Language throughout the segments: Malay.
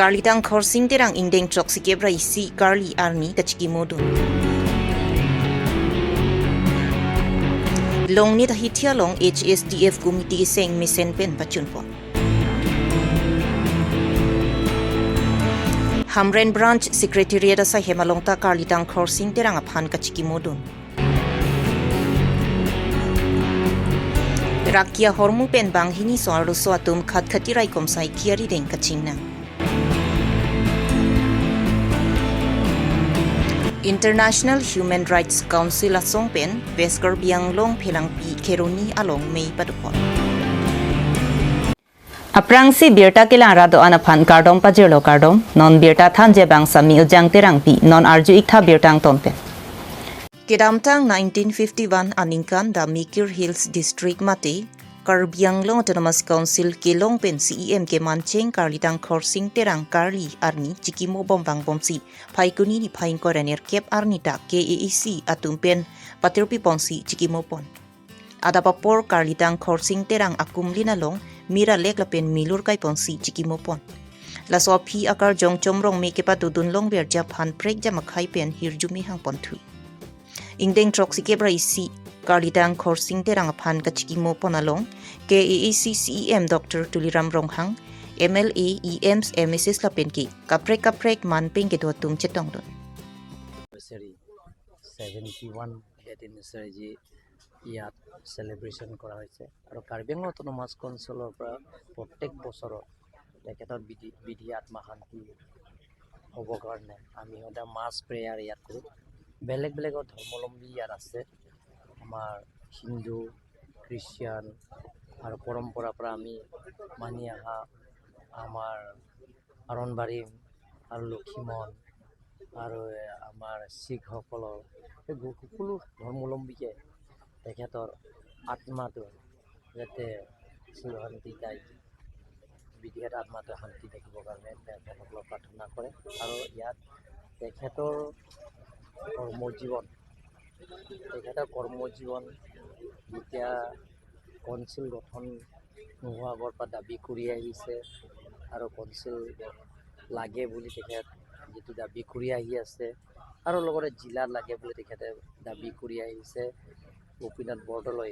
Karli tang khorsing terang indeng chok sikebra isi Karli arni kachiki modun. Long ni tahithia long HSDF committee seng misen pen pachunpon. Hamren branch secretariat sa hemalongta Karli tang khorsing terang aphan kachiki modun. Rakia hormu pen bang hini soaru soatum khat khatirai komsai kiari deng kachingna. International Human Rights Council asong pen Vesker biang long pelang pi keroni along Mei padupon. Aprang si birta kilang rado anaphan kardom pajirlo kardom non birta thanje bang sami ujang terang pi non arju ikha birtang tompe. Kedamtang 1951 aningkan da Mikir Hills District mate Karbi Autonomous Council kelong pen CEM ke mancheng Karli tang khorsing terang Karli arni chikimo bombang bomsi phaikuni ni phain korener kep arni ta KAEC atum pen patirpi ponsi chikimo pon adapapor Karli tang khorsing terang akum linalong mira lekla pen milur kai ponsi chikimo pon la sopi akar jong chomrong me ke patudun long ber japhan prek jamakhai pen hirjumi hang ponthu ingdeng troksi kebra isi Karli tang khorsing terang aphan kachikimo ponalong KAEC CEM Dr. Tuliram Ronghang MLA EMS MSS lapenki kaprek man pengke dotum chetong don 71 anniversary ইয়াত সেলিব্রেশন করা হয়েছে আৰু কাৰ্বি আংলং অটোনমাস কাউন্সিলৰ পৰা প্ৰত্যেক বছৰত তেখেতৰ বিধি আত্মা শান্তি হ'ব কাৰণে আমি সদায় মাছ প্ৰেয়াৰ ইয়াত কৰোঁ বেলেগ ধৰ্মাৱলম্বী ইয়াত আছে আমাৰ হিন্দু খ্ৰীষ্টিয়ান আৰু পৰম্পৰাৰ পৰা আমি মানি অহা আমাৰ আৰণবাৰী আৰু লক্ষীমন আৰু আমাৰ শিখসকলৰ সকলো ধৰ্মাৱলম্বীকে তেখেতৰ আত্মাটো যাতে শান্তি পায় বিধিৰ আত্মাটো শান্তি থাকিবৰ কাৰণে তেখেতসকলক প্ৰাৰ্থনা কৰে আৰু ইয়াত তেখেতৰ কৰ্মজীৱন যেতিয়া কাউন্সিল গঠন নোহোৱাৰ আগৰ পৰা দাবী কৰি আহিছে আৰু কাউন্সিল লাগে বুলি তেখেত যিটো দাবী কৰি আহি আছে আৰু লগতে জিলাত লাগে বুলি তেখেতে দাবী কৰি আহিছে গোপীনাথ বৰদলৈ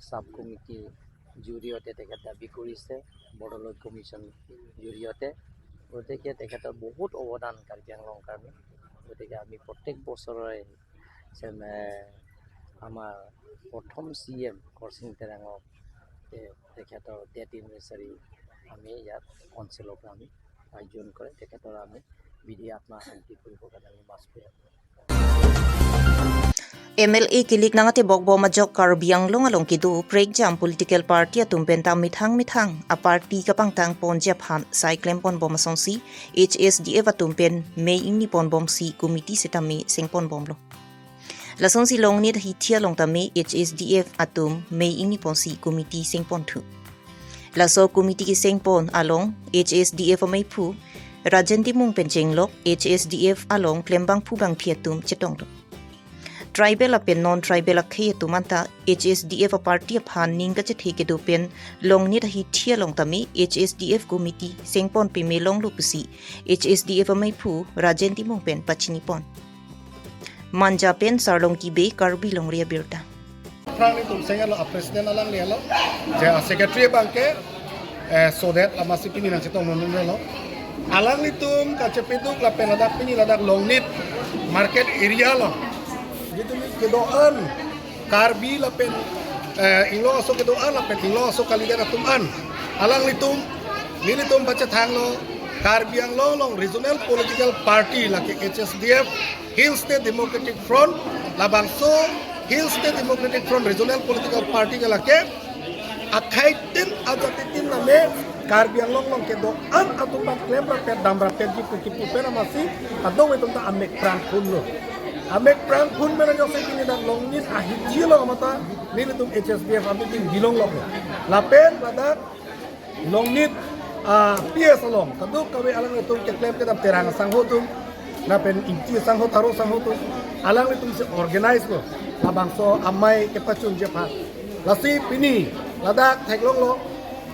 সাব কমিটি জৰিয়তে তেখেত দাবী কৰিছে বৰদলৈ কমিশ্যন জৰিয়তে গতিকে তেখেতৰ বহুত অৱদান কাৰ্বি আংলং কাৰণে গতিকে আমি প্ৰত্যেক বছৰৰে আমাৰ প্ৰথম CM খৰচিং তেৰাঙক তেখেতৰ ডেথ এনিভাৰ্চাৰী আমি ইয়াত কাউন্সিলৰ পৰা আমি আয়োজন কৰে তেখেতৰ আমি বিধি আত্মা শান্তি কৰিবৰ কাৰণে আমি মাছ prayer MLA kilik nangate bokbo majok Karbi Anglong along kidu prek jam political party atumpen tam mithang a party kapangtang ponja phan cyclem pon bom songsi HSDF atumpen mei ingni pon bom si committee setami sengpon bomlo lasong si long ni hithia long tame HSDF atum mei ingni pon si committee sengpon thu laso committee ki sengpon along HSDF mai phu rajanti mung penjenglok HSDF along klembang phu bang phiatum chetong tribal apen non tribal akhe tumanta HSDF party phan ninga che theke do pen long ni hi thia long tami HSDF committee sengpon pe me long lupusi HSDF mai phu rajenti mong pen pachini pon manja pen sarlong ki be Karbi Longri Abirta prang ni tum senga lo president alang le lo je secretary banke so that ama sipini nang chetong non lo alang ni tum ka chepiduk la pen adak pini ladak long nit market area lo gitu ni kedoan Karbi lapen inglo so kedoan lapen inglo so kalidan atuman alang litum nilitum baca thang lo Karbi Anglong long regional political party laki HSDF Hill State Democratic Front labang so Hill State Democratic Front regional political party ke laki akai tin ajatitin name Karbi Anglong long kedoan atuman klaim rapet dam rapet jipu pera masih adong itu ta amek pran kun lo amek prang pun mena jose kini dan longnis ahiji lo mata nili tum HSDF ami ting bilong lo lapen pada longnit PS along kaduk kawe alang tum ke claim ke dam terang sangho tum lapen inci sangho taro sangho tum alang tum se organize lo labang so amai ke pacun jepa lasi pini ladak theklong lo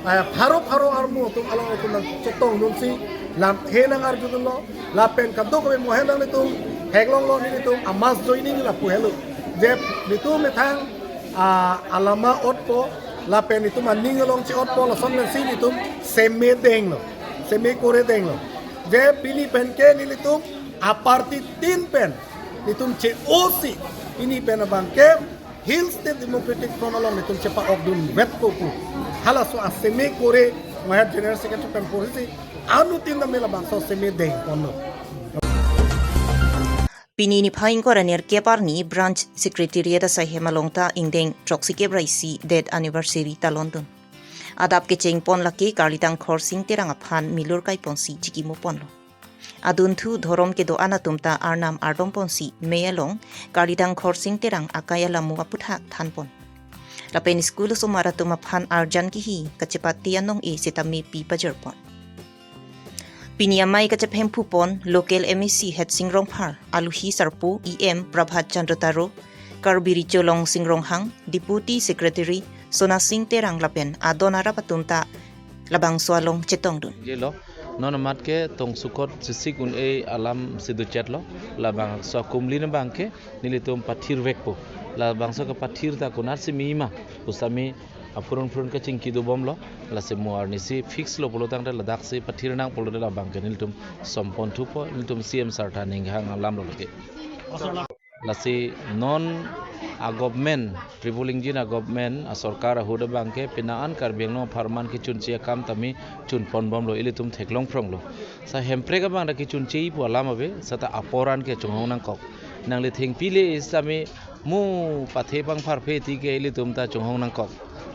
Pharo armu tum alang tum nang cotong nung si lam henang arju tum lo lapen kaddo ko mo henang nitum heglong lo ni nitum amas joining la pu helu je nitum methang alama otpo lapen nitum aning long chi otpo lo son si nitum seme deng lo seme kore deng lo je pili pen ke ni nitum aparti tin pen nitum che osi ini pen bangke Hill State Democratic Front along nitum cepa ogdun wet ko pu hala so aseme kore moha general secretary pen polisi anu tin na mela bang so seme deng pono Pinini phaing ko ranir keparni branch secretariat sa hemalongta ingdeng troxi kebraisi dead anniversary ta London adap ke cheng pon laki karlitang khorsing terang aphan milur kai ponsi chiki mo ponlo adun thu dhorom ke do anatumta arnam ardom ponsi meyalong karlitang khorsing terang akaya lamu aputha thanpon lapen school so maratuma phan arjan ki hi kachepati anong e setami pi pajerpon Piniamai kachaphem pupon local MEC het singrong phar aluhi sarpu EM Prabhat Chandrataro Karbi Long singrong hang Deputy Secretary Sona Singh terang lapen adonara patunta labang swalong chetongdun jelo non mat ke tong sukot sisik un e alam sidu chatlo labang so kumli na bangke nilitum pathir vekpo labang so ka pathir ta kunar si mima usami apurun ka chingki do bomlo la se muar ni si fix lo polo tang da ladak se pathir nang polo da bang ke nilitum sompon thupo nilitum CM sarta ninghang alam lo ke la se non a government tribuling jina government a sarkar a huda bangke pinaan karbeng no farman ki chunchia kam tami chun pon bom lo ilitum theklong prong lo sa hempre ka bang da ki chunchi pu alam abe sata aporan ke chonghong nang kok nang le theng pile isami mu pathe bang phar phe ti ke ilitum ta chonghong nang kok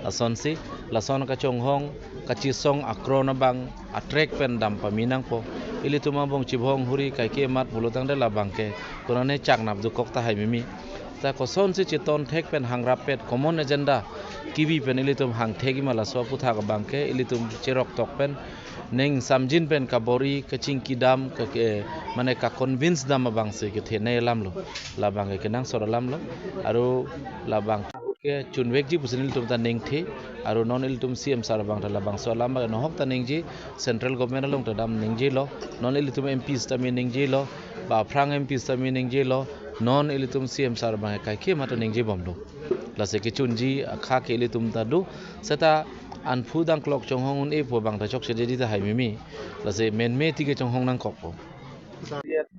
asonsi lason ka chonghong ka chisong akrona bang atrek pen dam paminang po ilitum bong chibhong huri kai ke mat bulotang de la bangke konane chaknap du kok ta hai mimi ta koson si chiton thek pen hangrap pet common agenda kiwi pen ilitum hang thegi mala so putha ka bangke ilitum cherok tok pen neng samjin pen ka bori ka chingki dam ka mane ka convince dam bang se ke the nei lam lo la bang ke nang sor lam lo aru la bang ke chunwek ji pusinil tum ta neng the aru non il tum CM sar bang ta la bang so lam ba no hok ta neng ji central government along ta dam neng ji lo non il tum MP sta mi neng ji lo ba phrang MP sta mi neng ji lo non ilitum CM sar bang kai ke mata ningje bomlo la se ke chunji kha ke ilitum ta du seta anphu dang klok chonghong un e po bang ta chok se di ta hai mimi la se men me ti ke chonghong nang kok po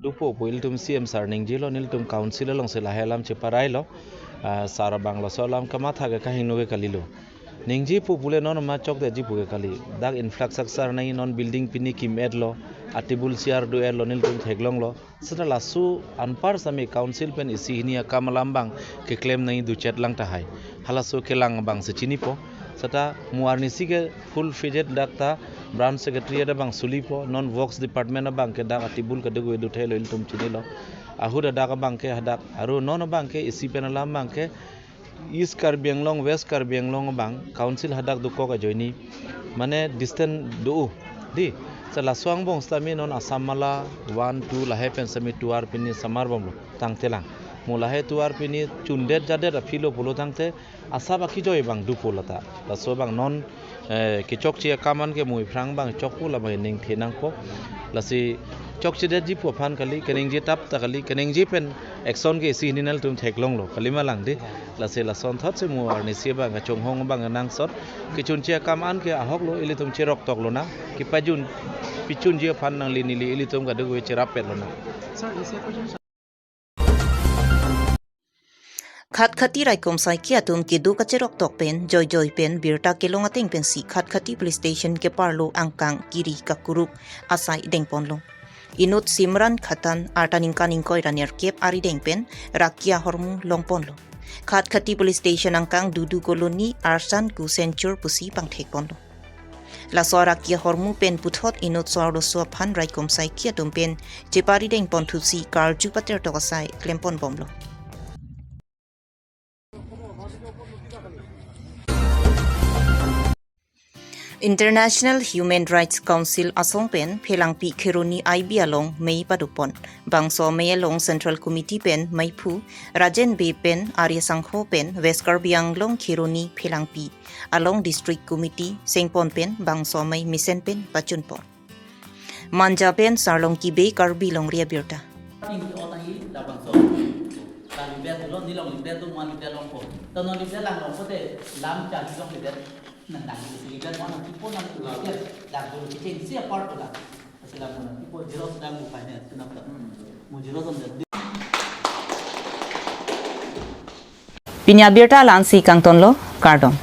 du po po ilitum CM sar ningje lo nilitum council long se la helam che parai lo sar bang lo solam kama tha ke kahin no ke kalilo ningji po pule non ma chok de ji pu ke kali dak infrastructure nai non building pini kim ed lo atibul siar do er lo nilitum theglong lo seta lasu anpar sami council pen isi hinia kamalambang ke claim nai du chat lang ta hai halaso ke lang bang se chini po seta muarni si ke full fledged dakta branch secretary da bang sulipo non works department bang ke dak atibul ke du edu thelo iltum chini lo ahuda dak bang ke hadak aru non bang ke isi pen lam bang ke East Karbi Longri West Karbi Longri bang council hadak du ko ka joini mane distance du di la swang bong stami non asamala 1 2 lahe pen sami tuar pini samar bom tang telang mulahe tuar pini chundet jade da philo bolo tangte asaba ki joy bang du polata la so bang non ki chok chia kaman ke mui phrang bang chok pula bang ning thenang po la si chok chi de ji po phan kali kening ji tap ta kali kening ji pen action ke si ninal tum theklong lo kalima lang de la se la son thot se mu ar ni se bang chong hong bang nang sot ki chun chia kaman ke ahok lo ili tum cherok tok lo na ki pajun pichun je phan nang lini li ili tum ga de go cherap pet lo na khat khati rai kom sai kia tum ki du ka cherok tok pen joy pen birta kelong ateng pen si khat khati police station ke parlo angkang kiri ka kuruk asai dengpon lo inut simran khatan artaning kaning koi ranier kep ari dengpen rakia hormu longpon lo khat khati police station angkang dudu koloni arsan ku senchur pusi pangthek pon lo la sora kia hormu pen puthot inut sordo so phan rai kom sai kia tum pen chepari dengpon thusi kar ju pater to sai klempon bomlo International Human Rights Council asongpen phelangpi kheroni IB along mei padupon bangso mei along Central Committee pen maipu Rajen Bay pen Arya Sangho pen West Karbi Anglong kheroni phelangpi along District Committee Sengpon pen bangso mei Misen pen pachunpon Manja pen Sarlong ki Bay Karbi Longri Abirta Pinya Abirta lansi kangtonlo kardom